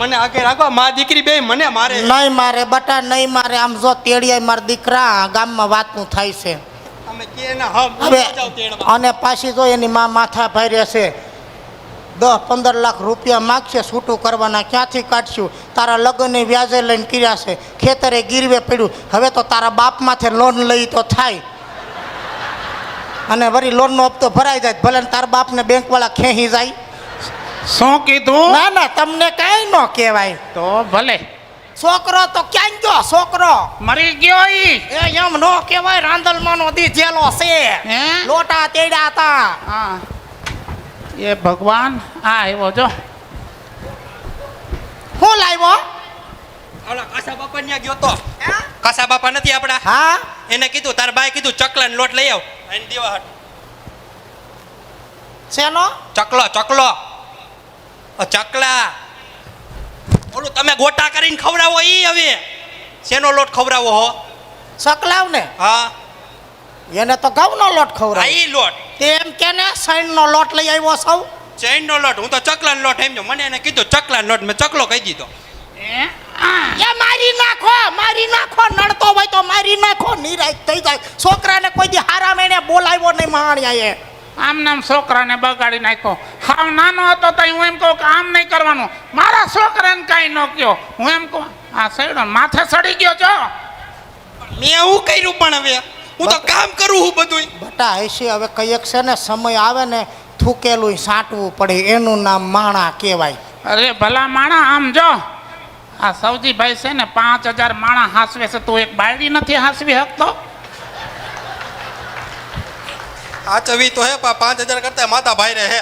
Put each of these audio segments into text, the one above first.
મને આગે રાખવા માં દીકરી બે મને મારે. નહીં મારે બટા નહીં મારે. આમ જો તેડિયા મારા દીકરા ગામમાં વાતનું થાય છે. અમે કે ના હમ હવે જાવ તેડવા. અને પાછી જો એની માં માથા ભારે છે. 10-15 લાખ રૂપિયા માગશે છૂટું કરવાના. ક્યાંથી કાઢશું? તારા લગ્નની વ્યાજે લઈને કર્યા છે, ખેતરે ગીરવે પડ્યું. હવે તો તારા બાપ માથે લોન લઈ તો થાય, અને વળી લોનનો હપ્તો ભરાઈ જાય. ભલે તારા બાપને બેંકવાળા ખેંચી જાય. શું કીધું? ના ના તમને કાંઈ ન કહેવાય. તો ભલે. છોકરો તો ક્યાં ગયો? છોકરો મરી ગયો ઈ. એ એમ ન કહેવાય. રાંદલમાંનો દી જેલો છે. હે? લોટા તેડ્યા હતા. હા એ ભગવાન. આ આવ્યો જો. શું લાવ્યો? ઓલા કાસા બાપા ન્યા ગયો તો. કાસા બાપા નથી આપડા? હા એને કીધું તાર બાએ કીધું ચકલાનો લોટ લઈ આવ અને દેવા હાટ. શેનો? ચકલો ચકલો ચકલા. ઓલું તમે ગોટા કરીને ખવડાવો ઈ. હવે શેનો લોટ ખવડાવો હો? સકલાવ ને હા એને તો ઘઉંનો લોટ આ ખવડાવ. ઈ લોટ તેમ કે ને સૈનનો લોટ લઈ આવ્યો સૌ. ચૈનનો લોટ. હું તો ચકલાનો લોટ એમ જો. મને એને કીધું ચકલાનો લોટ, મેં ચકલો કહી દીધો. એ મારી નાખો, મારી નાખો. નડતો હોય તો મારી નાખો. નિરાશ થઈ જાય. છોકરાને કોઈ દી હારા મેને બોલાવ્યો નહીં માણ્યા એ. આમ નામ છોકરાને બગાડી નાખ્યો. હાવ નાનો હતો તો હું એમ કહું કે આમ નહીં કરવાનું. મારા છોકરાને કાંઈ ન કહ્યો. હું એમ કહું આ સડ્યો માથે સડી ગયો છો. મેં એવું કર્યું પણ હવે હું તો કામ કરું હું બધું. બટા હશે હવે કઈક છે ને સમય આવે ને થૂકેલું સાંટવું પડે. એનું નામ માણા કહેવાય. અરે ભલા માણા. આમ જો આ સૌજીભાઈ છે ને 5000 માણા હાસવે છે. તું એક બાયડી નથી હાસવી શકતો? આ ચવી તો હે 5000 કરતા માતા ભાઈ રે હે.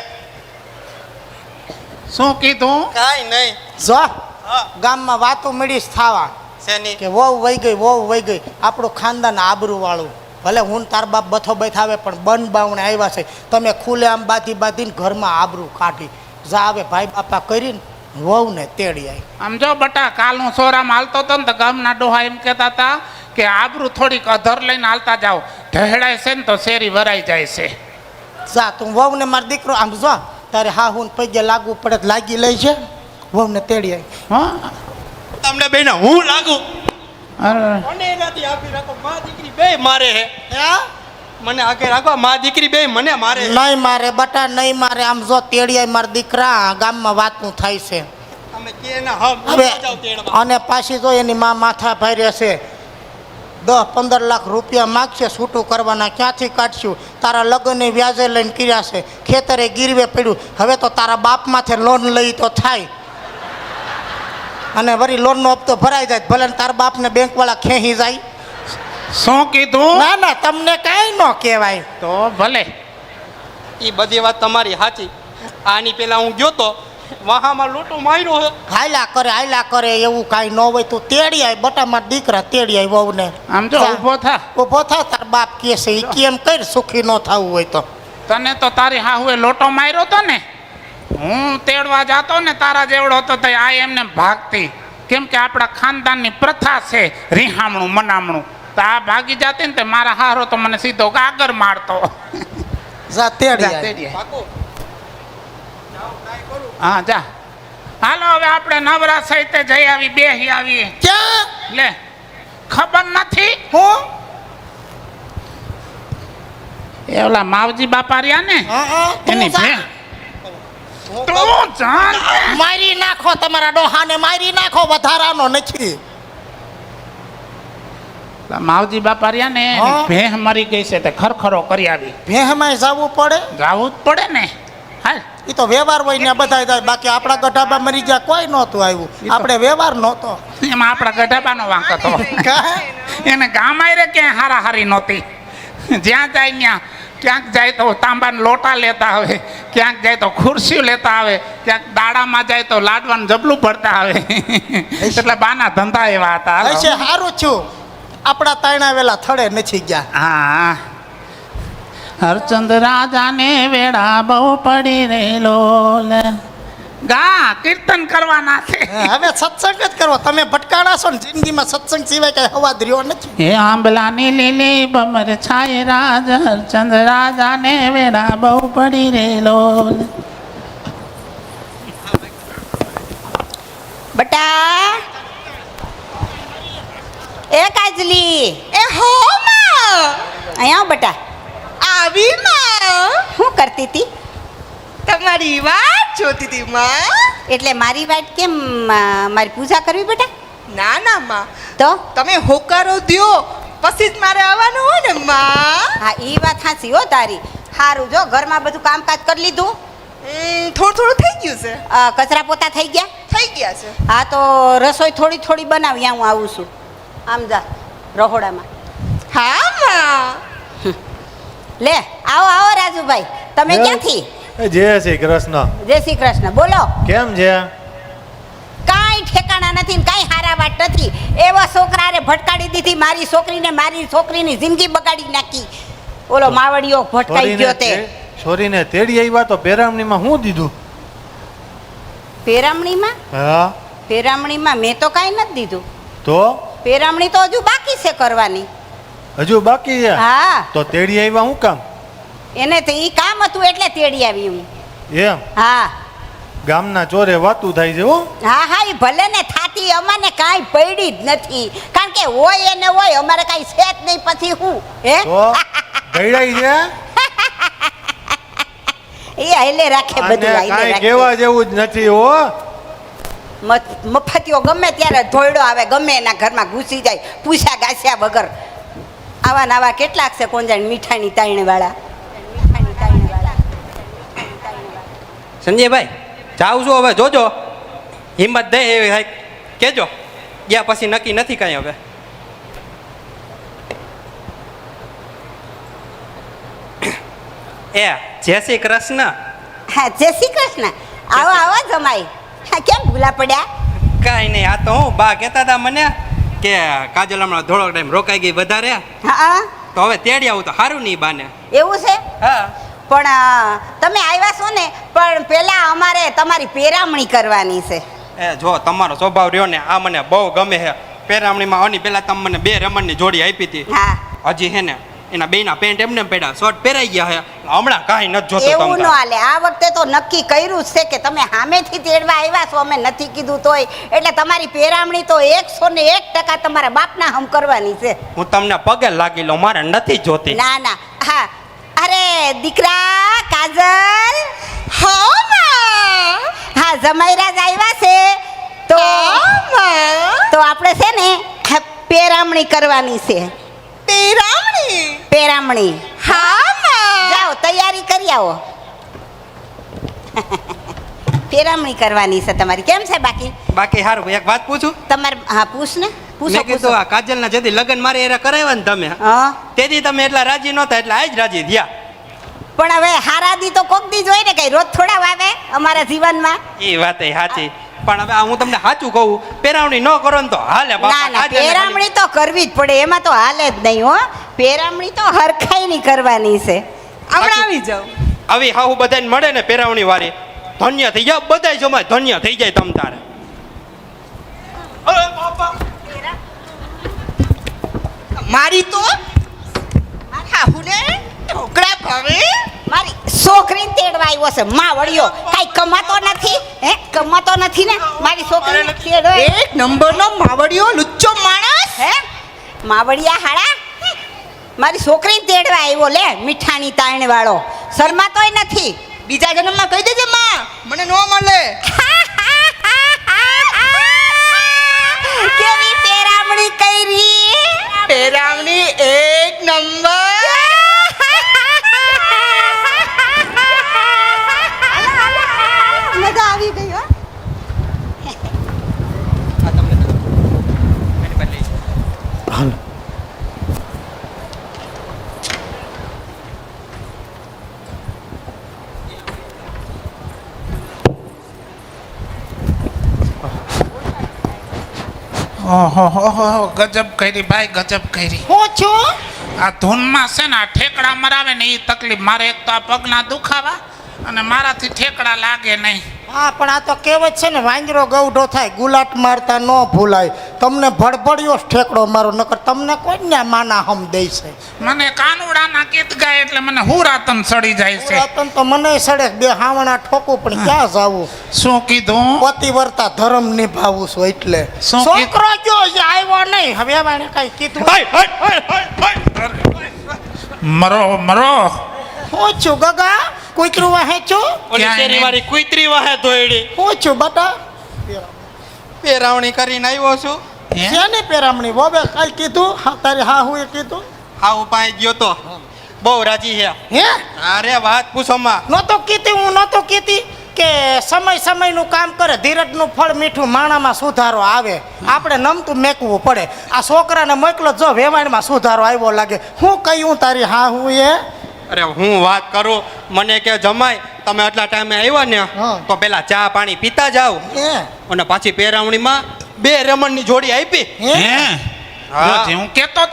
શું કીધું? કાઈ નહીં. જો હા ગામમાં વાતો મળીશ થાવા શેની? કે વહુ વહી ગઈ, વહુ વહી ગઈ. આપણું ખાનદાન આબરૂ વાળું. ભલે હું તાર બાપ બથો બેઠાવે પણ બન બાવણે આવ્યા છે. તમે ખુલે આમ બાંધીને ઘરમાં આબરૂ કાઢી જા. આવે ભાઈ બાપા કરીને વહુને તેડી આવી. આમ જો બટા કાલ હું સોરામાં હાલતો હતો ને તો ગામના ડોહા એમ કહેતા હતા કે આબરૂ થોડીક અધર લઈને હાલતા જાઓ. ઢહેડાય છે ને તો શેરી વરાઈ જાય છે. જા તું વહુને મારો દીકરો આમ જો તારે હા હું પૈગે લાગવું પડે તો લાગી લઈ છે. વહુને તેડી આવી. હા તમને બેના હું લાગુ? અરે મને એનાથી આપી રાખો. માં દીકરી બે મારે હે. હા મને આગે રાખવા. માં દીકરી બે મને મારે. નહીં મારે બટા નહીં મારે. આમ જો તેડી આવી મારા દીકરા ગામમાં વાતનું થાય છે. અમે કે ના હમ હવે જાવ તેડવા. અને પાછી જો એની માં માથા ભારે છે. 10-15 લાખ રૂપિયા માગશે છૂટું કરવાના. ક્યાંથી કાઢશું? તારા લગ્નની વ્યાજે લઈને કર્યા છે, ખેતરે ગીરવે પડ્યું. હવે તો તારા બાપ માથે લોન લઈ તો થાય, અને વળી લોનનો હપ્તો ભરાઈ જાય. ભલે તારા બાપને બેંકવાળા ખેંચી જાય. શું કીધું? ના ના તમને કાંઈ ન કહેવાય. તો ભલે. એ બધી વાત તમારી સાચી. આની પેલા હું ગયો તો વાહામાં લોટો માર્યો હે. હાયલા કરે એવું કાંઈ ન હોય. તું તેડી આવી બટા મારા દીકરા તેડી આવી વહુને. આમ જો ઊભો થા. ઊભો થા. તાર બાપ કહે છે એ કેમ કર સુખી ન થવું હોય તો. તને તો તારી હાહુએ લોટો માર્યો તો ને. હું તેડવા જાતો ને તારા જેવડો હતો તો આ એમને ભાગતી. કેમ કે આપણા ખાનદાનની પ્રથા છે રીહામણું મનામણું. તો આ ભાગી જાતી ને તે મારા હારો તો મને સીધો ગાગર મારતો. જા તેડી જા, આવી. તેડી આય. પાકો. હા જા. હાલો હવે આપણે નવરા સહિતે જઈ આવી બેહી આવી. ક્યાં? લે ખબર નથી? હું એ ઓલા માવજી બાપા રહ્યા ને તું એની જા. ભે તું જાન. મારી નાખો તમારા ડોહાને, મારી નાખો. વધારાનો નથી. ઓલા માવજી બાપા રહ્યા ને એની હા. ભેહ મરી ગઈ છે તે ખરખરો કરી આવી. ભેહમાં જવું પડે. જાવું જ પડે ને. હાલ એ તો વ્યવહાર હોય ને બધા જાય. બાકી આપણા ગઢાબા મરી ગયા કોઈ નહોતું આવ્યું. આપણે વ્યવહાર નહોતો. એમાં આપણા ગઢાબાનો વાંક હતો. એને ગામ આયરે ક્યાંય હારાહારી નહોતી. જ્યાં જાય ત્યાં ક્યાંક જાય તો તાંબાના લોટા લેતા આવે, ક્યાંક જાય તો ખુરશીઓ લેતા આવે, ક્યાંક દાડામાં જાય તો લાડવાનું જબલું ભરતા આવે. એટલે બાના ધંધા એવા હતા. હશે સારું છું. આપણા તાયણા વેલા થડે નથી ગયા. હા હરચંદ રાજાને વેળા બહુ પડી રેલો. ગા કીર્તન કરવાના છે. હવે સત્સંગ જ કરવો. તમે ભટકાણા છો ને જિંદગીમાં સત્સંગ સિવાય કઈ હવાદ રહ્યો નથી. હે આંબલાની લીલી બમર છાય રાજ હરચંદ રાજાને વેળા બહુ પડી રેલો. બટા એ કાજલી એ હો માં અહીંયા આવ બટા. આવી માં શું કરતી હતી? તમારી વાત જોતી હતી માં. એટલે મારી વાત કેમ મારી પૂજા કરવી બેટા? ના ના માં, તો તમે હોકારો દ્યો પછી જ મારે આવવાનું હોય ને માં. હા એ વાત સાચી હો તારી. સારું જો ઘરમાં બધું કામકાજ કરી લીધું? થોડું થોડું થઈ ગયું છે. કચરા પોતા થઈ ગયા? થઈ ગયા છે. હા તો રસોઈ થોડી થોડી બનાવી હું આવું છું. આમ જા રહોડામાં. હા માં. લે આવો આવો રાજુભાઈ. તમે ક્યાંથી? જય શ્રી કૃષ્ણ. જય શ્રી કૃષ્ણ. બોલો. કેમ છે? કાંઈ ઠેકાણા નથી ને કાંઈ હારા વાત નથી. એવા છોકરાને ભટકાડી દીધી મારી છોકરીની જિંદગી બગાડી નાખી. ઓલો માવડીઓ ભટકાઈ ગયો તે. છોરીને તેડી આવ્યા તો પેરામણીમાં શું દીધું? પેરામણીમાં? હા પેરામણીમાં મેં તો કાંઈ નથી દીધું. તો પેરામણી તો હજુ બાકી છે કરવાની. હજુ બાકી છે? હા તો તેડી આવ્યા શું કામ? એને તો ઈ કામ હતું એટલે તેડી આવી હું. એમ? હા ગામના ચોરે વાતું થાય છે હો. હા હા એ ભલે ને થાતી, અમાને કાંઈ પડી જ નથી. કારણ કે હોય એને હોય, અમારે કાંઈ છે જ નહીં. પછી હું હે તો ગયડાઈ છે એ હાલે રાખે બધું. અને હાલે કાંઈ રાખે. કહેવા જેવું જ નથી હો. મફતિયો ગમે ત્યારે ધોયડો આવે, ગમે એના ઘરમાં ઘૂસી જાય પૂછ્યા ગાસ્યા વગર. આવા ને આવા કેટલાક છે કોણ જાણે મીઠાની તાઈણ વાળા. સંજયભાઈ જાઉં છું હવે, જોજો હિંમત દે એવી હાઈક કેજો. ગયા પછી નક્કી નથી કાંઈ હવે. એ જય શ્રી કૃષ્ણ. હા જય શ્રી કૃષ્ણ. આવો આવો જમાઈ. હા કેમ ભૂલા પડ્યા? કાંઈ નહીં, આ તો હું બા કહેતા હતા મને કે કાજલ હમણાં થોડોક ટાઈમ રોકાઈ ગઈ વધારે, હા તો હવે તેડી આવું તો સારું નહીં બાને. એવું છે? હા પણ તમે આવ્યા છો ને, પણ પેલા અમારે તમારી પેરામણી કરવાની છે. એ જો તમારો સ્વભાવ રહ્યો ને આ મને બહુ ગમે છે. પેરામણીમાં આની પહેલા તમે મને 2 રમણની જોડી આપી હતી. હા હજી હે ને એના બેના પેન્ટ એમને પડ્યા, શોર્ટ પહેરાઈ ગયા છે. હમણાં કાંઈ નથી જોતું એવું ન તમને. હાલે. આ વખતે તો નક્કી કર્યું જ છે કે તમે સામેથી તેડવા આવ્યા છો, અમે નથી કીધું તોય. એટલે તમારી પેરામણી તો 101% તમારા બાપના હમ કરવાની છે. હું તમને પગે લાગી લઉં, મારે નથી જોતી. ના ના હા. અરે દીકરા કાજલ. હો માં. હા જમાઈરાજ આવ્યા છે તો માં તો આપણે છે ને પેરામણી કરવાની છે. પેરામણી. પેરામણી. હા માં. જાઓ તૈયારી કરી આવો. પેરામણી કરવાની છે તમારી. કેમ છે બાકી? બાકી સારું. એક વાત પૂછું? તમારે હા પૂછ ને. પૂછો મેં કીધું આ કાજલના જેથી લગ્ન મારે એરા કરાવ્યા ને તમે, હા તેથી તમે એટલા રાજી નહોતા, એટલે આજ રાજી થયા. પણ હવે હારાદી તો કોક દી જોઈ ને, કઈ રોજ થોડા વાવે અમારા જીવનમાં. એ વાત સાચી. પણ હવે આ હું તમને સાચું કહું, પેરામણી ન કરો ને તો હાલે ના બાપા. ના કાજલને પેરામણી તો કરવી જ પડે, એમાં તો હાલે જ નહીં હો. પેરામણી તો હરખાઈની કરવાની છે. હમણાં આવી જાવ. આવી હાહુ બધાને મળે ને પેરામણી વાળી, ધન્ય થઈ જાય બધાય જમાય, ધન્ય થઈ જાય તમ તારે. અરે બાપા મારી તો હાહુને ઢોકળા ભાવે. મારી છોકરીને તેડવા આવ્યો છે માવડિયો. કાઈ કમાતો નથી હે? કમાતો નથી ને મારી છોકરીને તેડવા. એક નંબરનો માવડિયો લુચ્ચો માણસ. હે માવડિયા હાડા? મારી છોકરીને તેડવા આવ્યો લે, મીઠાની તાણ વાળો. શરમાતોય નથી. બીજા જન્મમાં કહી દેજે માં મને ન મળે. કેવી પેરામણી કરી? પેરામણી એક નંબર. મજા આવી ગઈ હો. આ તમને દઉં. એની પાસે લઈ જાઓ. હાલ. ઓહો ગજબ કરી ભાઈ, ગજબ કરી. હું છું આ ધૂનમાં છે ને આ ઠેકડા મરાવે ને એ તકલીફ. મારે એક તો આ પગના દુખાવા અને મારાથી ઠેકડા લાગે નહીં. હા પણ આ તો કહેવત છે ને, વાંદરો ગૌઢો થાય ગુલાટ મારતા ન ભૂલાય. તમને ભડભડિયો જ ઠેકડો મારો, નકર તમને કોઈ ને માના હમ દે છે. મને કાનુડાના ગીત ગાય એટલે મને હુરાતન સડી જાય છે. રતન તો મને સડે, બે હાવણા ઠોકું પણ ક્યાં જાવું. શું કીધું? પતિવર્તા ધર્મ નિભાવું છું એટલે. શું કીધું? છોકરો જો આવ્યો નહીં, હવે એમાં કઈ કીધું. મરો મરો. હું છું ગગા, કૂતરું વાહે છું. ઓલી ક્યાં શેરી એને? વાળી કુતરી વાહે ધોયડી હું છું બટા. પેરાવણી કરીને આવ્યો છું. હે? શેની પેરામણી બોબે કઈ કીધું? હા, તારી હા હું એ કીધું. હા ઉપાય ગયો તો બહુ રાજી છે. હે અરે વાત પૂછો માં. નહોતો કીધી, હું નહોતો કીધી કે સમય સમયનું કામ કરે, ધીરજનું ફળ મીઠું, માણામાં સુધારો આવે. આપણે નમતું મેકવું પડે. આ છોકરાને મોકલો, જો વેવાણમાં સુધારો આવ્યો લાગે. હું કહ્યું તારી હા હું એ? અરે હું વાત કરું, મને કે જમાય તમે આટલા ટાઈમે આવ્યા ને હા. તો પેલા ચા પાણી પીતા જાવ હે અને પાછી પેરાવણીમાં 2 રમણની જોડી આપી. હે હે? હા. જોજે, હું કેતો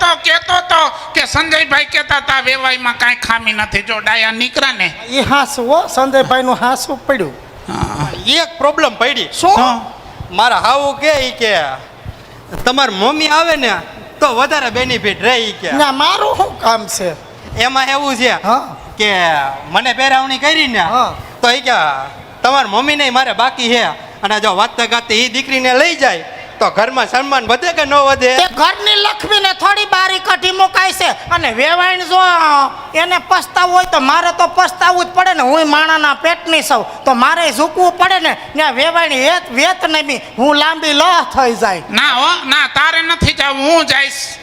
તો કે સંજયભાઈ કહેતા હતા વેવાઈમાં કાંઈ ખામી નથી. જો ડાયા નીકળ્યા ને. એ હાસું હો, સંજયભાઈનું હાસું પડ્યું. હા. એક પ્રોબ્લેમ પડી. શું? મારા હાવું કે ઈ કે તમારી મમ્મી આવે ને તો વધારે બેનિફિટ રહે ઈ કે. ના મારું શું કામ છે? એમાં એવું છે હા કે મને પેરાવણી કરી ને હા. તો ઈ કે તમારી મમ્મી ને મારે બાકી છે અને જો વાતતા ગાતે એ દીકરીને લઈ જાય તો ઘરમાં સન્માન વધે કે ન વધે? તે ઘરની લક્ષ્મીને થોડી બારી કાઢી મુકાય છે. અને વેવાણ જો એને પસ્તાવું હોય તો મારે તો પસ્તાવવું જ પડે ને. હું માણાના પેટની સૌ તો મારે ઝૂકવું પડે ને. ત્યાં વેવાણી વેત નહીં બી હું લાંબી લહ થઈ જાય. ના હો ના, તારે નથી જવું, હું જઈશ.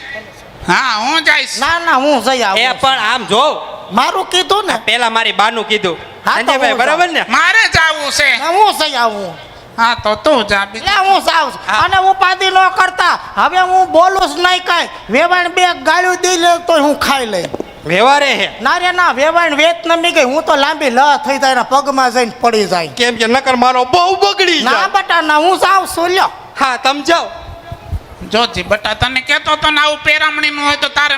હા હું જઈશ. ના ના હું જઈ એ આવું. પણ આમ જો મારું કીધું ને. પેલા મારી બાનું કીધું. હા, તો સંજયભાઈ હું બરાબર ને? મારે જવું છે. હું જઈ આવું. હા તો તું જા. બીજું એટલે હું જાઉં છું. હા. અને ઉપાધિ ન કરતા. હવે હું બોલું જ નહીં કાંઈ. વેવાણ 2 ગાળ્યું દઈ લે તો હું ખાઈ લઈ. વ્યવહારે હે ના રે ના, વેવાણ વેત નમી ગઈ. હું તો લાંબી લહ થઈ જાય ને પગમાં જઈને પડી જાય. કેમ કે નકર મારો બહુ બગડી ના જાય. બટા ના, હું જાઉં છું લ્યો. હા તમ જાઓ. જોજી બટા, તને કહેતો તો ને આવું પેરામણીનું હોય તો તારે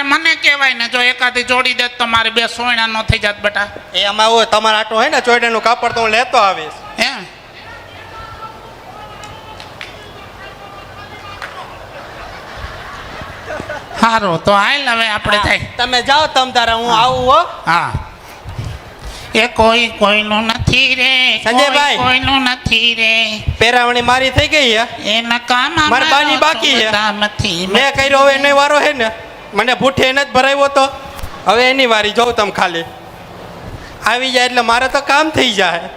મને કહેવાય ને. જો એકાદી જોડી દે તો મારે 2 સોયણા ન થઈ જાત બટા. એમાં હોય તમારા આટો હોય ને ચોયડાનું કાપડ તો હું લેતો આવીશ. હે? સારું તો હાલ હવે આપણે થાય. તમે જાઓ તમ તારે, હું આવું હો. હા. એ કોઈનું નથી રે, સંજયભાઈ. કોઈનું નથી રે. પેરાવણી મારી થઈ ગઈ હે. એના કામ મારી બાની બાકી છે. નથી. મેં કર્યો હવે એનો વારો હે ને. મને ભૂઠે એને જ ભરાવ્યો તો હવે એની વારી જોઉં તમે ખાલી આવી જાય એટલે મારે તો કામ થઈ જાય.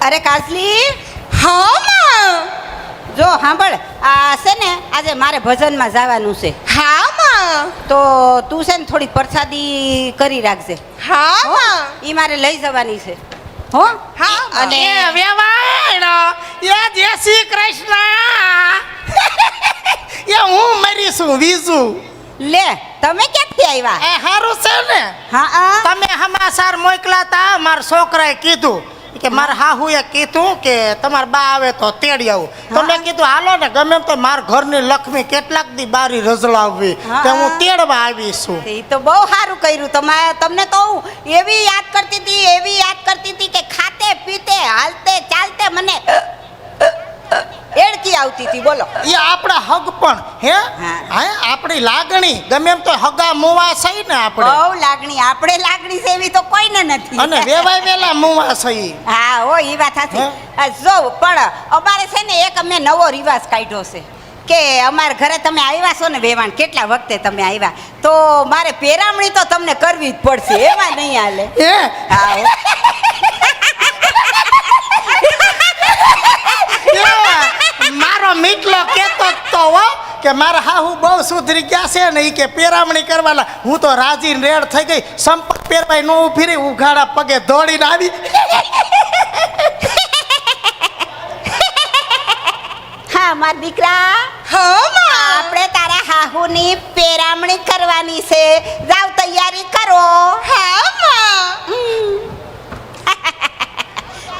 અરે કાજલી, હા માં. જો સાંભળ, આ છે ને આજે મારે ભજનમાં જવાનું છે. હા માં. તો તું છે ને થોડી પ્રસાદી કરી રાખજે. હા હો? માં. ઈ મારે લઈ જવાની છે. હો? હા અને એ વેવાણ એ જય શ્રી કૃષ્ણ. એ હું મરી છું બીજું. લે, તમે ક્યાંથી આવ્યા? એ હારું છે ને. હા તમે સમાચાર મોકલા તા, મારા છોકરાએ કીધું કે મારા હાહુએ કીધું કે તમારા બા આવે તો તેડી આવું. તો મેં કીધું હાલો ને, ગમે એમ તો મારા ઘરની લક્ષ્મી કેટલાક દી બારી રજલાવવી તે હું તેડવા આવી છું. એ તો બહુ સારું કર્યું. તમને તો હું એવી યાદ કરતી હતી કે ખાતે પીતે હાલતે ચાલતે મને એડકી આવતી હતી. બોલો. એ આપણા હગ પણ હે હા. હે આપણી લાગણી ગમે એમ તો હગા મુવા સહી ને આપણે. બહુ લાગણી, આપણે લાગણી છે એવી તો કોઈને નથી. અને વેવાય વેલા મુવા સહી. હા હો, એ વાત સાચી. હે? આ જો પણ અમારે છે ને એક અમે નવો રિવાજ કાઢ્યો છે કે અમારા ઘરે તમે આવ્યા છો ને વેવાણ, કેટલા વખતે તમે આવ્યા તો મારે પેરામણી તો તમને કરવી જ પડશે. એમાં નહીં હાલે. હે હા હો. એ, મારો મીટલો કેતો જ તો હો કે મારા હાહુ બહુ સુધરી ગયા છે ને. ઈ કે પેરામણી કરવાના. હું તો રાજી રેડ થઈ ગઈ. સંપત પહેરવાય નો ઊભી રહી, ઉઘાડા પગે દોડીને આવી. હા મારા દીકરા, હા માં. આપણે તારા હાહુની પેરામણી કરવાની છે. જાવ તૈયારી કરો. હા માં.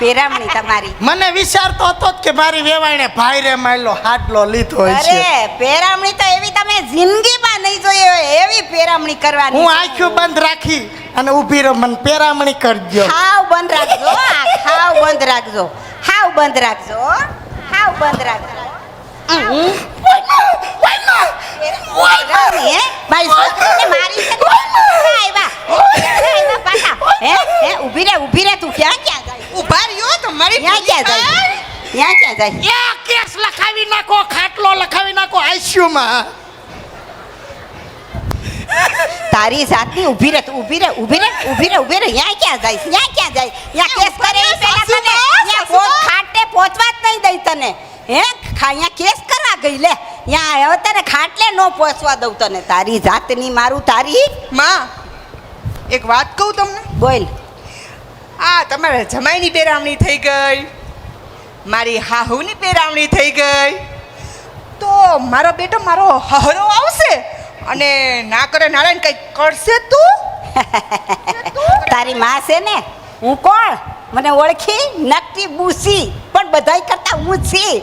પેરામણી તમારી. મને વિચારતો હતો જ કે મારી વેવાઈને ભાઈ રે માયલો હાડલો લીધો હોય છે. અરે પેરામણી તો એવી તમે જિંદગીમાં નહીં જોઈ હોય એવી પેરામણી કરવાની. હું આંખો બંધ રાખી અને ઊભી રહો, મને પેરામણી કરજો. હાવ બંધ રાખજો, હાવ બંધ રાખજો, હાવ બંધ રાખજો, હાવ બંધ રાખજો. પેરામણી, હે? મારી છોકરીને મારી છે. આવ્યા પાછા. હે ઊભી રે તું ક્યાં જાય? ઉભા રહ્યો તમારી ક્યાં જાય? ક્યાં જાય? એ કેસ લખાવી નાખો, ખાટલો લખાવી નાખો આઈસીયુમાં. તારી જાતની ઊભી રે તું, ઊભી રે. યાં ક્યાં જાય? યાં કેસ કરે એ પહેલા તને યાં ખાટે પહોંચવા જ નહીં દઈ તને. હે યાં કેસ કરવા ગઈ લે. યાં હવે તને ખાટલે ન પહોંચવા દઉં તને. તારી જાતની મારું તારી. માં એક વાત કહું તમને. બોલ. આ તમારા જમાઈની પેરામણી થઈ ગઈ, મારી હાહુની પેરામણી થઈ ગઈ, તો મારો બેટો મારો હહરો આવશે અને ના કરે નારાયણ કંઈક કરશે તું. તારી માં છે ને. હું કોણ? મને ઓળખી? નકટી બુસી, પણ બધાય કરતા હું છી.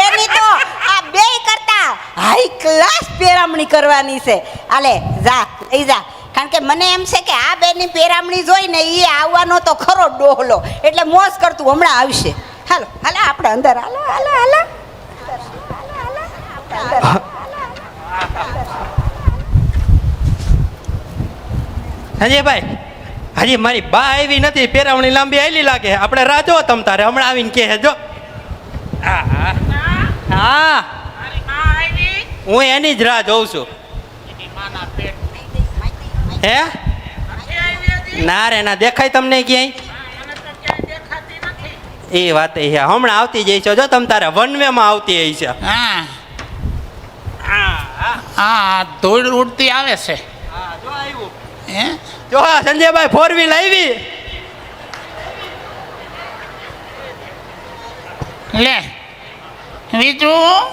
એની તો આ બેય કરતા હાઈ ક્લાસ પેરામણી કરવાની છે. આલે જા લઈ જા. કારણ કે મને એમ છે કે આ બેની પેરામણી જોઈને એ આવવાનો તો ખરો ડોહલો, એટલે મોજ કરતું હમણાં આવશે. હાલો આપણે અંદર હાલો. સંજયભાઈ, હજી મારી બા આવી નથી, પેરાવણી લાંબી આયલી લાગે. આપણે રાહ જો તમ તારે, હમણાં આવીને કહે જો. હા હું એની જ રાહ જોઉં છું. હે ના રે ના દેખાય તમને ક્યાંય? એ વાત છે, હમણાં આવતી જઈ છે જો તમ તારે, વન વે માં આવતી હોય છે. હા ધૂળ ઉડતી આવે છે. જો આવ્યું. હે જો હા સંજયભાઈ, 4 વ્હીલ આવી. લે બીજું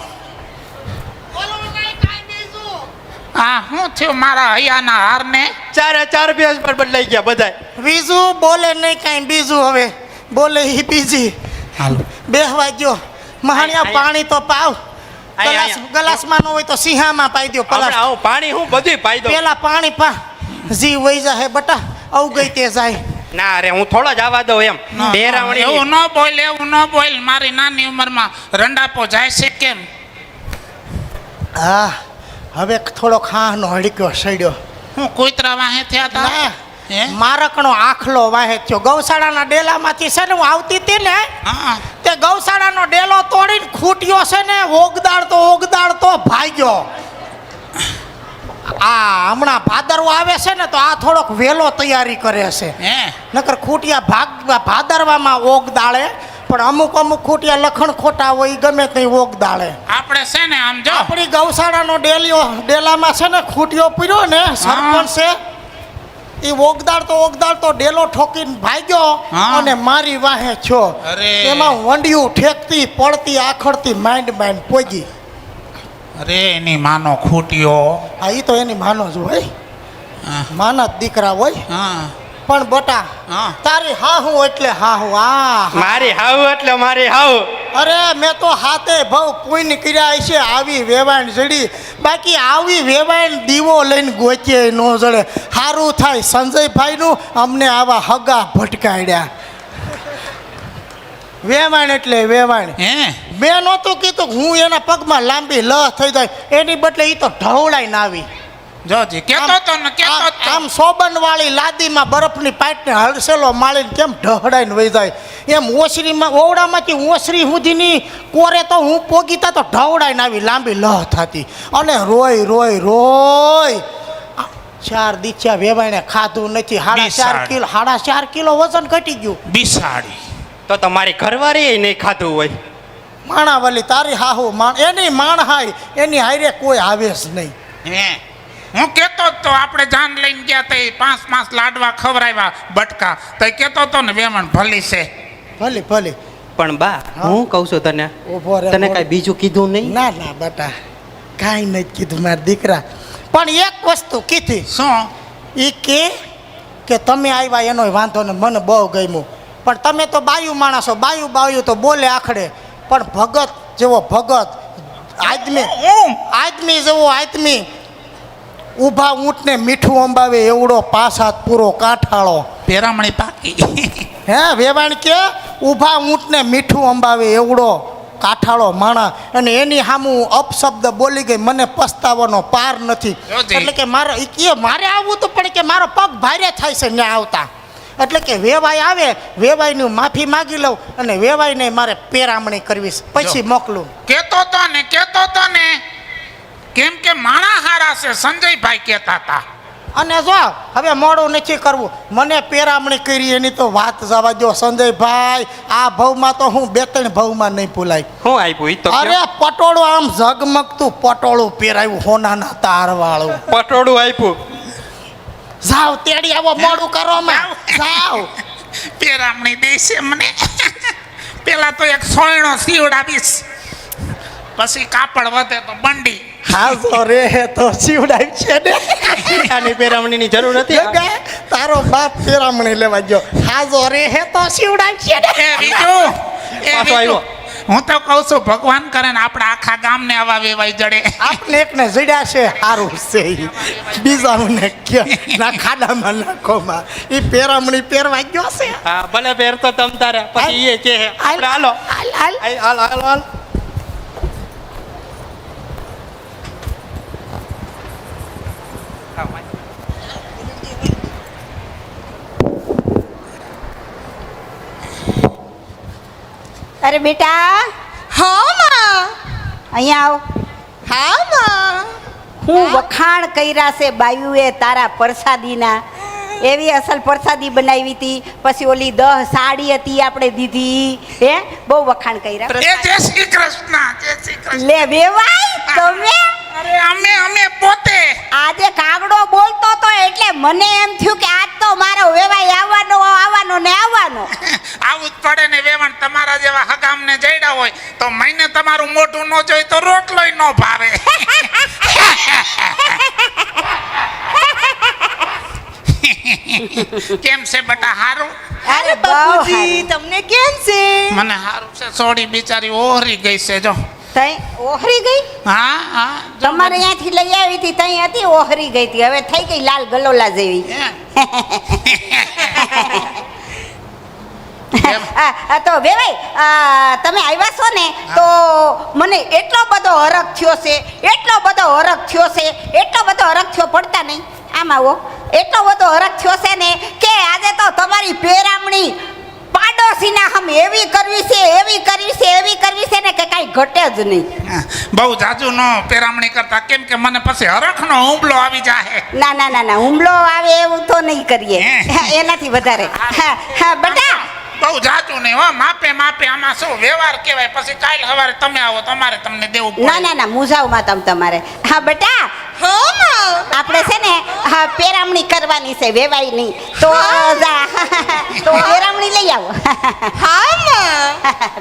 હા શું થયું મારા હૈયાના હારને? 4 ભેંસ પર બદલાઈ ગયા બધાય. બીજું બોલે નહીં કાંઈ, બીજું હવે બોલે ઈ બીજી. બેહવા ગયો મહાણિયા, પાણી તો પાવ. ગલાસમાં ન હોય તો સિંહામાં પાઈ દો. હું પાણી હું બધું પાઈ દઉં. પેલા પાણી પા જી વઈ જાય બટા, આવ ગઈ તે જાય. ના રે હું થોડો જ આવવા દઉં એમ. પેરાવણી એવું ન બોલ. મારી નાની ઉંમરમાં રંડાપો જાય છે કેમ? હા હવે થોડો ખાનો હડક્યો સડ્યો. હું કૂતરા વાહે થયા હતા. ના હે? મારકનો આખલો વાહે થયો. ગૌશાળાના ડેલામાંથી છે ને હું આવતી હતી ને, હા તે ગૌશાળાનો ડેલો તોડીને ખૂટ્યો છે ને, ઓગદાડતો ભાગ્યો. આ હમણાં ભાદરવો આવે છે ને તો આ થોડોક વહેલો તૈયારી કરે છે. હે નકર ખૂટિયા ભાદરવામાં ઓગદાળે, પણ અમુક ખૂટિયા લખણ ખોટા હોય, ગમે તે ઓગદાળે. આપણે છે ને આમ જો આપણી ગૌશાળાનો ડેલામાં છે ને ખૂટ્યો પીર્યો ને સરપંચ છે, એ ઓગદાળતો ડેલો ઠોકીને ભાગ્યો હા. અને મારી વાહે છો. અરે. એમાં વંડિયું ઠેકતી પડતી આખડતી માંડ પોગી. અરે એની માનો ખૂટ્યો. હા એ તો એની માનો જ હોય, હા માના જ દીકરા હોય. હા પણ બટા હા. તારી હાહુ એટલે હાહુ. મારી હાવ એટલે મારી હાવ. અરે મેં તો હાથે ભવ પુણ્ય કર્યા છે, આવી વેવાણ જડી. બાકી આવી વેવાણ દીવો લઈને ગોચે ન જડે. સારું થાય સંજયભાઈનું અમને આવા હગા ભટકાડ્યા. વેવાણ એટલે વેવાણ. હે મેં નહોતું કીધું હું એના પગમાં લાંબી લહ થઈ જાય, એની બદલે એ તો ઢવળાઈને આવી. જોજી કેતો તો ને કેતો તો. આમ સોબન વાળી લાદીમાં બરફની પાઇટને હળસેલો માળીને કેમ ઢહડાઈને વહી જાય એમ ઓસરીમાં ઓવડામાંથી ઓસરી સુધીની કોરે તો હું પોગીતા તો ઢવડાઈને આવી લાંબી લહ થતી અને રોય 4 દીચા વેવાઈને ખાધું નથી. 4.5 કિલો વજન ઘટી ગયું. બિસાડી તો તમારી ઘરવાળી નહીં ખાધું હોય. માણાવાલી તારી હાહુ એની માણ હાય એની હારે કોઈ આવે જ નહીં. હે હું કેતો તો આપણે જાન લઈને ગયા તે 5 લાડવા ખવરાવ્યા બટકા તો કેતો તો ને વેમણ ભલી છે. ભલે પણ બા હું કહું છું તને, ઊભો રે, તને કઈ બીજું કીધું નહીં? ના બેટા કાંઈ નથી કીધું મારા દીકરા. પણ એક વસ્તુ કીધી. શું? એ કે કે તમે આવ્યા એનોય વાંધો ને મને બહુ ગમ્યું, પણ તમે તો બાયું માણસો, બાયું તો બોલે આખડે, પણ ભગત જેવો ભગત, આદમી જેવો આદમી, ઊભા ઊંટને મીઠું અંબાવે એવડો 5 હાથ પૂરો કાંઠાળો. પેરામણી પાકી. હે વેવાણ કે ઊભા ઊંટને મીઠું અંબાવે એવડો કાંઠાળો માણા, અને એની સામું અપશબ્દ બોલી ગઈ, મને પસ્તાવાનો પાર નથી. જોજી. એટલે કે મારે આવવું તો પડે કે મારો પગ ભારે થાય છે ત્યાં આવતા, એટલે કે વેવાઈ આવે, વેવાઈની માફી માગી લઉં અને વેવાઈને મારે પેરામણી કરવી છે, પછી મોકલું. કેતો તો ને કેમ કે માણા હારા છે, સંજયભાઈ કહેતા હતા. અને જો હવે મોડું નથી કરવું, મને પેરામણી કરી એની તો વાત જવા દો સંજયભાઈ, આ ભવમાં તો હું 2-3 ભવમાં નહીં ભૂલાય. શું આપ્યું ઈ તો અરે કયો. પટોળું આમ ઝગમગતું પટોળું પહેરાવ્યું હોનાના તારવાળું. પટોળું આપ્યું. જાવ તેડી આવો, મોડું કરો માં જાવ. પેરામણી દેશે મને. પેલા તો એક સોયણો સીવડાવીશ, પછી કાપડ વધે તો બંડી. હાજો રે તો શિવડાય છે ને, આની પેરામણીની જરૂર નથી. જગા, તારો બાપ પેરામણી લેવા ગયો, હાજો રે હે તો શિવડાય છે ને. એ બીજું, પાછો આવ્યો. હું તો કહું છું ભગવાન કરે ને આપણા આખા ગામને આવા વેવાઈ જડે. આપને એકને જડ્યા છે સારું છે ઈ. બીજાને કે ના ખાડામાં નાખોમાં ઈ પેરામણી પહેરવા ગયો છે. હા ભલે પહેરતો તમ તારે, પછી એ કે આપણે હાલો હાલ હાલ. હાલ. અરે બેટા, હા માં. અહીંયા આવ. હા માં. હું વખાણ કર્યા છે બાયુએ તારા પ્રસાદીના, એવી અસલ પ્રસાદી બનાવી હતી, પછી ઓલી 10 સાડી હતી આપણે દીધી, હે બહુ વખાણ કર્યા. એ જય શ્રી કૃષ્ણ, જય શ્રી કૃષ્ણ. લે વેવાઈ તમે અરે અમે પોતે આજે કાગડો બોલતો તો એટલે મને એમ થયું કે આજ તો મારો વેવાઈ આવવાનો ને આવવાનો. આવું જ પડે ને વેવાણ, તમારા જેવા હગામને જઈડા હોય તો મહિને તમારું મોઢું ન જોઈ તો રોટલોય ન ભાવે. કેમ છે બેટા, હારું? અરે બાપુજી તમને કેમ છે? મને હારું છે, સોડી બિચારી ઓહરી ગઈ છે જો. તઈ ઓહરી ગઈ? હા હા જો તમારે અહીંયાથી લઈ આવી હતી તઈ હતી, ઓહરી ગઈ હતી, હવે થઈ ગઈ લાલ ગલોલા જેવી. તો વેવાઈ તમે આવ્યા છો ને તો મને એટલો બધો હરખ થયો છે, એટલો બધો હરખ થયો પડતા નહીં આમ આવો, એટલો બધો હરખ થયો છે ને કે આજે તો તમારી પેરામણી પાડોશીના હમ એવી કરવી છે ને કે કાંઈ ઘટે જ નહીં. બહુ જાજુ નો પેરામણી કરતા, કેમ કે મને પછી હરખનો હુમલો આવી જાય. ના હુમલો આવે એવું તો નહીં કરીએ, એનાથી વધારે. હા બેટા, બહુ જાજુ નહીં હો, માપે આમાં શું વ્યવહાર કહેવાય. પછી કાલ સવારે તમે આવો, તમારે તમને દેવું પડે. ના મુજાવમાં તમારે. હા બેટા, હા માં. આપણે છે ને હા પેરામણી કરવાની છે વેવાઈની, તો પેરામણી લઈ આવો. હા માં.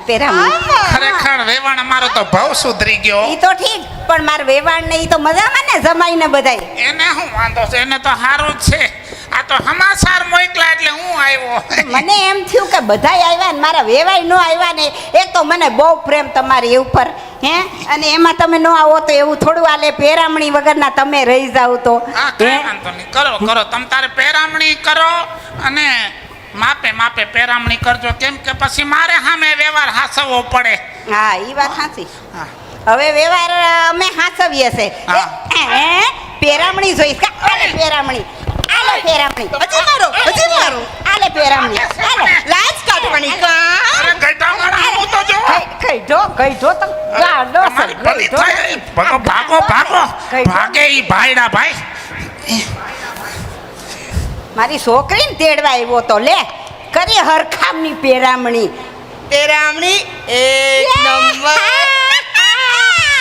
પેરામણી ખરેખર વેવાણ અમારો તો ભાવ સુધરી ગયો. ઈ તો ઠીક, પણ માર વેવાણ ને ઈ તો મજામાં ને જમાઈને બધાય. એને શું વાંધો છે, એને તો સારું જ છે. આ તો સમાચાર મોકલા એટલે હું આવ્યો. મને એમ થયું કે બધાય આવ્યા ને મારા વેવાઈ નો આવ્યા ને, એક તો મને બહુ પ્રેમ તમારી ઉપર, હે, અને એમાં તમે ન આવો તો એવું થોડું આલે, પેરામણી વગરના તમે રહી જાવ તો. હા કઈ વાંધો નહીં, કરો તમ તારે પેરામણી કરો અને માપે પેરામણી કરજો, કેમ કે પછી મારે સામે વ્યવહાર હાસવવો પડે. હા ઈ વાત સાચી. હા. હવે વ્યવહાર અમે હાસવીએ છે. પેરામણી જોઈશ કા? આલે પેરામણી. હજી મારો. આલે પેરામણી. આલે. લાજ કાઢવાની કા. અરે ગઈઢા વાળા હું તો જો. કઈઢો તો ગાડો છે. તમારી ભલી થાય. ભાગો ભાગે ઈ ભાઈડા ભાઈ. મારી છોકરીને તેડવા આવ્યો તો, લે કરી હરખામની પેરામણી. પેરામણી એક નંબર.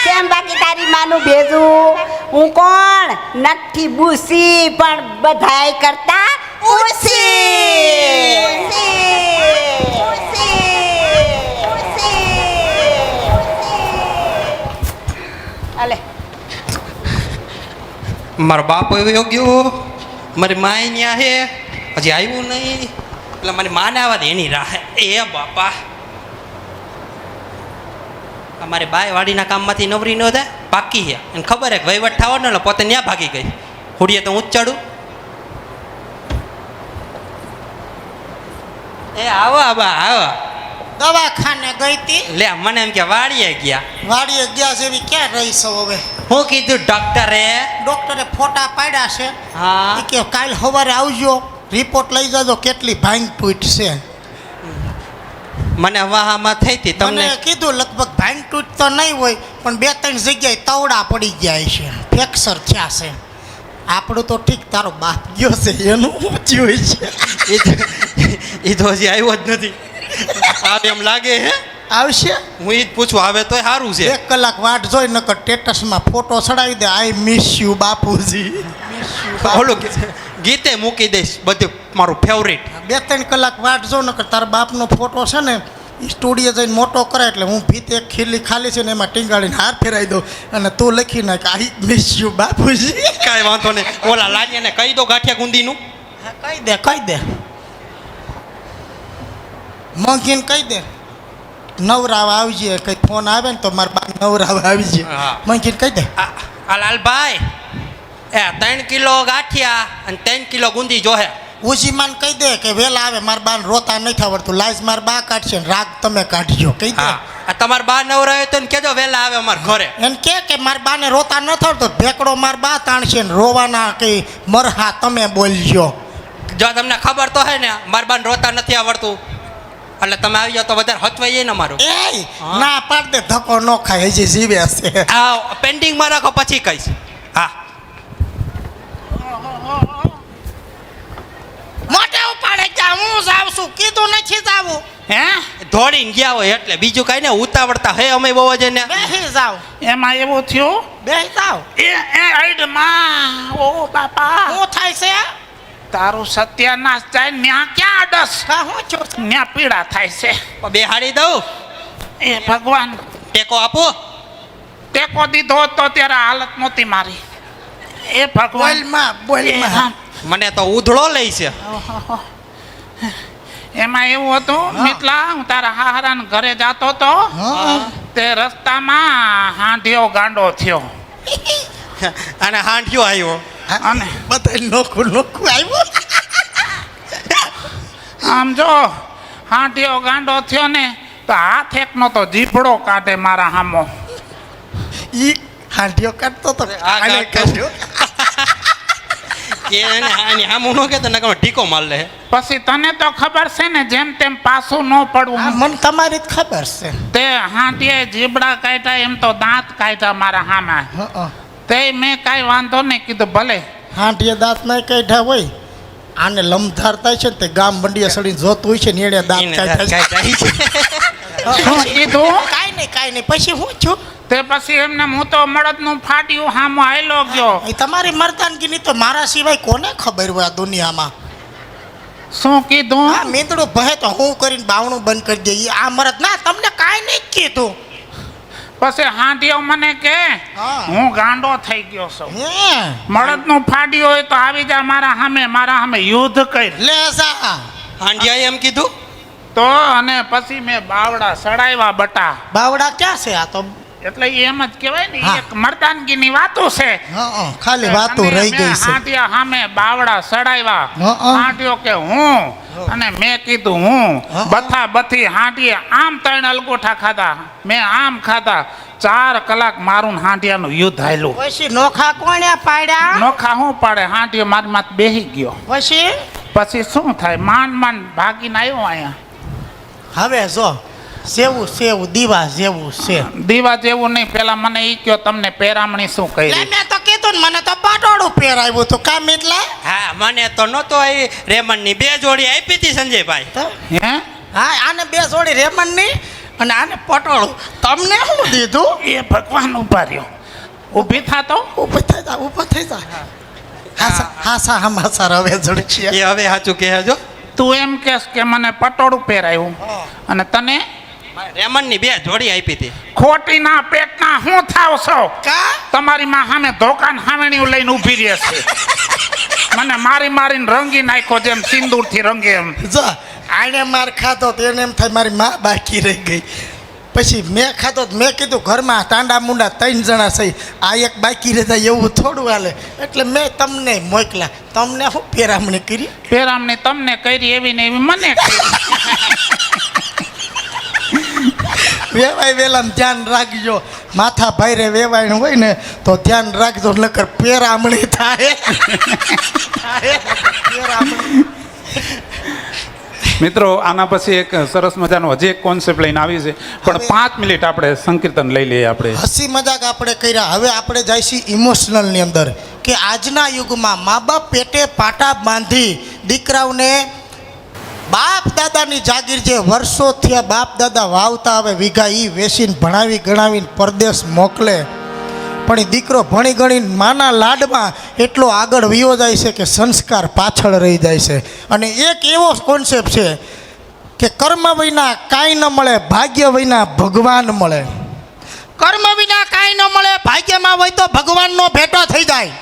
કેમ બાકી તારી માનું ભેજું? હું કોણ નથી બુસી, પણ બધાય કરતા અલે મારો બાપ એવો ગયો, મારી માય ન્યા હે, હજી આવ્યું નહીં એટલે મારી માને આવવા દે એની રાહ. એ બાપા અમારે બાય વાડીના કામમાંથી નવરી ન થાય પાકી છે એને ખબર હે કે વહીવટ થવાનો એટલે પોતે ન્યા ભાગી ગઈ. હુડીએ તો હું જ ચડું. એ આવો આબા આવો. દવાખાને ગઈ તી લે મને એમ કે વાડીએ ગયા. વાડીએ ગયા જેવી ક્યાં રહી છો હવે? હું કીધું ડોક્ટરે? ડોક્ટરે ફોટા પાડ્યા છે. હા ઈ કે કાલ સવારે આવજો, રિપોર્ટ લઈ જાજો કેટલી ભાંગ તૂટ છે. મને વાહામાં થઈ હતી તમને. મને કીધું લગભગ ભાંગ તૂટ તો નહીં હોય પણ 2-3 જગ્યાએ તવડા પડી ગયા છે, ફ્રેક્ચર થયા છે. આપણું તો ઠીક, તારો બાપ ગયો છે એનું ઊંચી હોય છે. એ તો હજી આવ્યો જ નથી. આવે એમ લાગે હે. આવશે હું ઈ જ પૂછું આવે તોય સારું છે. 1 કલાક વાટ જોઈ નકર સ્ટેટસમાં ફોટો ચડાવી દે, આઈ મિસ યુ બાપુજી. ઓલું ગીતે મૂકી દઈશ બધું મારું ફેવરિટ. 2-3 કલાક વાટ જો નકર તારા બાપનો ફોટો છે ને સ્ટુડિયો જઈને મોટો કરે એટલે હું ભીત એક ખીલી ખાલી છે ને એમાં ટીંગાડીને હાથ ફેરાવી દઉં અને તું લખી નાખ આઈ મિસ યુ બાપુજી. કાંઈ વાંધો નહીં. ઓલા લાડીને કહી દો ગાંઠિયા ગુંદીનું. હા, કહી દે મંગીને કહી દે નવરાવા આવજે. કંઈ ફોન આવે ને તો મારા બા નવરાવા આવજે. હા. મંગીને કહી દે. આ લાલભાઈ એ 3 કિલો ગાંઠિયા અને 3 કિલો ગુંદી જોહે. ઉજીમાન કહી દે કે વહેલા આવે, મારા બાને રોતા નથી આવડતું, લાઈઝ મારા બા કાઢશે ને રાગ તમે કાઢજો. કહી દે. હા આ તમારા બા નવરાવે તો કેજો વહેલા આવે અમારા ઘરે. એને કે મારા બાને રોતા નથી આવડતો, ભેકડો મારા બા તાણશે ને રોવાના કઈ મરહા તમે બોલજો. જો તમને ખબર તો હે ને મારા બાને રોતા નથી આવડતું એટલે તમે આવી જાઓ તો વધારે હચવાઈ જાય ને અમારું. એ ના પાડ દે, ધક્કો ન ખાય, હજી જીવે છે. આ પેન્ડિંગમાં રાખો પછી કહીશ. હા મોટે ઉપાડે જા, હું જાઉં છું, કીધું નથી જાવું. હે દોડીને ગયા હોય એટલે બીજું કઈ ને ઉતાવળતા હે અમે બહુ જ ને. બેહી જાવ, એમાં એવું થયું બેહી જાવ. એ આઈડમાં ઓ બાપા શું થાય છે? તારું સત્યાનાશ જાય ન્યા ક્યાં અડસ હા, હું છું. ન્યા પીડા થાય છે. બેહાડી દઉં એ ભગવાન ટેકો આપો. ટેકો દીધો હોત તો ત્યારે હાલત નહોતી મારી. એ ભગવાન બોલમાં મને તો ઉધળો લઈ છે. એમાં એવું હતું મિતલા, હું તારા હાહરાના ઘરે જાતો તો તે રસ્તામાં હાંડિયો ગાંડો થયો અને હાંડિયો આવ્યો અને બધા નોખું આવ્યું. આમ જો હાંડિયો ગાંડો થયો ને તો હાથ એકનો તો જીભડો કાઢે મારા હામો. ઈ હાંડિયો કાઢતો તો આ આને કાઢતો. કાઢ્યો. કે એને આની આમ નો કે તને કમ ઢીકો માર લે. પછી તને તો ખબર છે ને જેમ તેમ પાછું ન આ પડવું. મને તમારી જ ખબર છે. તે હાંડીએ જીબડા કાઢ્યા એમ તો દાંત કાઢ્યા મારા હામાં. તે મેં કાંઈ વાંધો નહીં કીધું ભલે. હાંડિયા દાંત નહીં કાઢ્યા હોય, આને લમધાર થાય છે ને તે ગામ મંડિયા સડીને જોતું હોય છે ને એણે દાંત કાઢ્યા. શું કીધું? કાંઈ નહીં પછી હું છું. તે પછી એમને હું તો મળદનું ફાટ્યું હામો આયલો ગયો. એ તમારી મર્દાનગીની તો મારા સિવાય કોને ખબર હોય આ દુનિયામાં. શું કીધું? આ મીંદડું ભહે તો હું કરીને બાવણું બંધ કરી દઈએ. આ મરદ ના તમને કાંઈ નહીં કીધું. પછી હાંડિયો મને કે હા. હું ગાંડો થઈ ગયો છું. હે મળદનું ફાડ્યું હોય તો આવી જા મારા સામે યુદ્ધ કરી લે જા. હાંડિયાએ એમ કીધું તો. અને પછી મેં બાવડા સડાવ્યા બટા. બાવડા ક્યાં છે આ તો? એટલે એમ જ કહેવાય ને, હા. એક મર્દાનગીની વાતો છે. ખાલી વાતો અને રહી મેં ગઈ છે. હાંડિયા સામે બાવડા સડાવ્યા. હા. હાંડિયો કે હું, અને મેં કીધું હું. હા. બથા બથી હાંડીએ આમ 3 અલગોઠા ખાધા, મેં આમ ખાધા. 4 કલાક મારું ને હાંડિયાનું યુદ્ધ હાલ્યું. પછી નોખા કોણે પાડ્યા? નોખા હું પાડે, હાંડિયો મારી માથે બેસી ગયો. પછી શું થાય, માંડ ભાગીને આવ્યો અહીંયા. હવે જો સેવું દીવા જેવું છે. દીવા જેવું નહીં. પેલા મને ઈ કયો તમને પેરામણી શું કરી? મેં તો કીધું ને, મને તો પાટોળું પહેરાવ્યું હતું. કામ એટલે હા મને તો નહોતો આવી. રેમનની 2 જોડી આપી હતી સંજયભાઈ. હે હા, આને 2 જોડી રેમનની અને આને પટોળું. તમને શું દીધું? એ ભગવાન ઉભા રહ્યો. ઊભી થાતો. ઊભો થઈ જા. હાસા હમાસા રવે જડશે. એ હવે સાચું કહે જો. તું એમ કહેશ કે મને પટોળું પહેરાયું અને તને રેમનની 2 જોડી આપી હતી. ખોટીના પેટના હું થાવ છો? કા તમારી માં સામે ધોકાન હામેણીઓ લઈને ઊભી રહે છે. મને મારી મારીને રંગી નાખ્યો જેમ સિંદૂરથી રંગે એમ. જો આને માર ખાધો તો એને એમ થાય મારી માં બાકી રહી ગઈ. પછી મેં ખાધો તો મેં કીધું ઘરમાં ટાંડા મુંડા 3 જણા છે, આ એક બાકી રહી જાય એવું થોડું હાલે. એટલે મેં તમને મોકલા. તમને શું પેરામણી કરી? પેરામણી તમને કરી એવી ને એવી મને કરી. વેવાય વેલામ ધ્યાન રાખજો. માથા ભાઈરે વેવાય હોય ને તો ધ્યાન રાખજો, નકર પેરામણી થાય. પેરામણી. મિત્રો આના પછી એક સરસ મજાનો હજી એક કોન્સેપ્ટ લઈને આવી છે, પણ 5 મિનિટ આપણે સંકીર્તન લઈ લઈએ. આપણે હસી મજાક આપણે કર્યા, હવે આપણે જઈશું ઇમોશનલની અંદર. કે આજના યુગમાં મા બાપ પેટે પાટા બાંધી દીકરાઓને બાપ દાદાની જાગીર જે વર્ષોથી આ બાપ દાદા વાવતા આવે વીઘા એ વેચીને ભણાવી ગણાવીને પરદેશ મોકલે, પણ એ દીકરો ભણી ગણીને માના લાડમાં એટલો આગળ વયો જાય છે કે સંસ્કાર પાછળ રહી જાય છે. અને એક એવો કોન્સેપ્ટ છે કે કર્મ વિના કાંઈ ન મળે, ભાગ્ય વિના ભગવાન મળે. કર્મ વિના કાંઈ ન મળે, ભાગ્યમાં હોય તો ભગવાનનો ભેટો થઈ જાય.